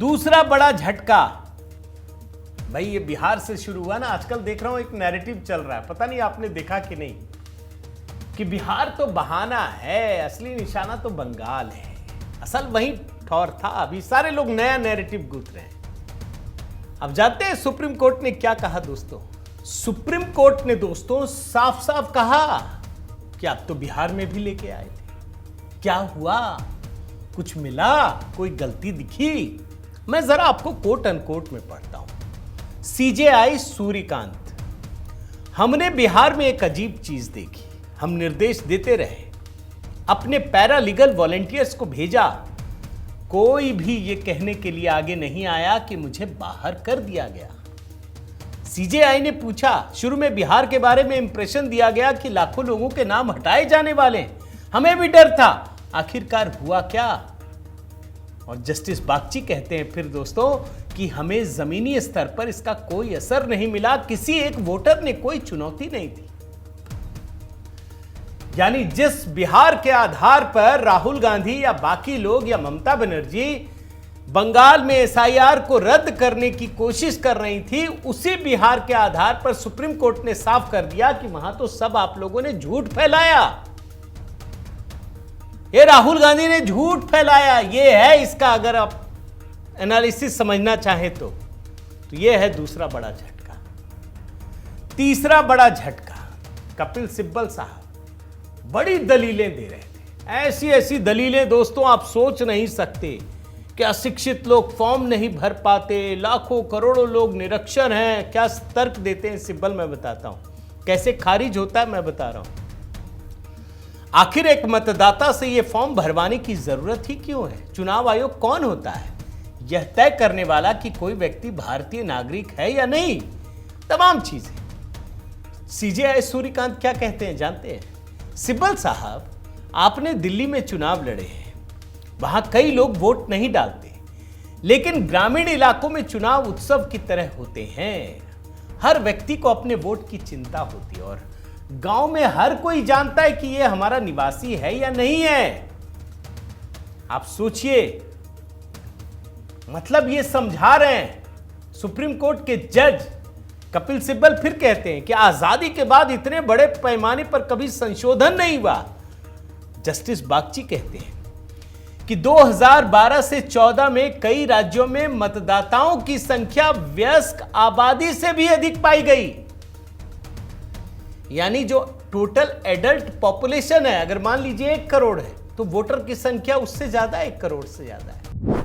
दूसरा बड़ा झटका, भाई ये बिहार से शुरू हुआ ना। आजकल देख रहा हूं एक नैरेटिव चल रहा है, पता नहीं आपने देखा कि नहीं, कि बिहार तो बहाना है, असली निशाना तो बंगाल है। असल वही ठौर था। अभी सारे लोग नया नैरेटिव गूंथ रहे हैं। अब जानते हैं सुप्रीम कोर्ट ने क्या कहा दोस्तों? सुप्रीम कोर्ट ने दोस्तों साफ साफ कहा कि आप तो बिहार में भी लेके आए थे, क्या हुआ, कुछ मिला, कोई गलती दिखी? मैं जरा आपको कोट अनकोट में पढ़ता हूं। सीजेआई सूर्यकांत, हमने बिहार में एक अजीब चीज देखी। हम निर्देश देते रहे, अपने पैरालीगल वॉलंटियर्स को भेजा, कोई भी यह कहने के लिए आगे नहीं आया कि मुझे बाहर कर दिया गया। सीजेआई ने पूछा, शुरू में बिहार के बारे में इंप्रेशन दिया गया कि लाखों लोगों के नाम हटाए जाने वाले हैं, हमें भी डर था, आखिरकार हुआ क्या? और जस्टिस बागची कहते हैं फिर दोस्तों कि हमें जमीनी स्तर पर इसका कोई असर नहीं मिला, किसी एक वोटर ने कोई चुनौती नहीं दी। यानी जिस बिहार के आधार पर राहुल गांधी या बाकी लोग या ममता बनर्जी बंगाल में एसआईआर को रद्द करने की कोशिश कर रही थी, उसी बिहार के आधार पर सुप्रीम कोर्ट ने साफ कर दिया कि वहां तो सब आप लोगों ने झूठ फैलाया, ये राहुल गांधी ने झूठ फैलाया। ये है इसका, अगर आप एनालिसिस समझना चाहें तो ये है दूसरा बड़ा झटका। तीसरा बड़ा झटका, कपिल सिब्बल साहब बड़ी दलीलें दे रहे थे, ऐसी ऐसी दलीलें दोस्तों आप सोच नहीं सकते कि अशिक्षित लोग फॉर्म नहीं भर पाते, लाखों करोड़ों लोग निरक्षर हैं। क्या तर्क देते हैं सिब्बल, मैं बताता हूं, कैसे खारिज होता है मैं बता रहा हूं। आखिर एक मतदाता से यह फॉर्म भरवाने की जरूरत ही क्यों है? चुनाव आयोग कौन होता है यह तय करने वाला कि कोई व्यक्ति भारतीय नागरिक है या नहीं? तमाम चीजें। सीजेआई सूर्यकांत क्या कहते हैं जानते हैं? सिब्बल साहब, आपने दिल्ली में चुनाव लड़े हैं, वहां कई लोग वोट नहीं डालते, लेकिन ग्रामीण इलाकों में चुनाव उत्सव की तरह होते हैं। हर व्यक्ति को अपने वोट की चिंता होती है और गांव में हर कोई जानता है कि यह हमारा निवासी है या नहीं है। आप सोचिए, मतलब ये समझा रहे हैं सुप्रीम कोर्ट के जज कपिल सिब्बल। फिर कहते हैं कि आजादी के बाद इतने बड़े पैमाने पर कभी संशोधन नहीं हुआ। जस्टिस बागची कहते हैं कि 2012 से 14 में कई राज्यों में मतदाताओं की संख्या वयस्क आबादी से भी अधिक पाई गई। यानी जो टोटल एडल्ट पॉपुलेशन है, अगर मान लीजिए 1 करोड़ है, तो वोटर की संख्या उससे ज्यादा, 1 करोड़ से ज्यादा है।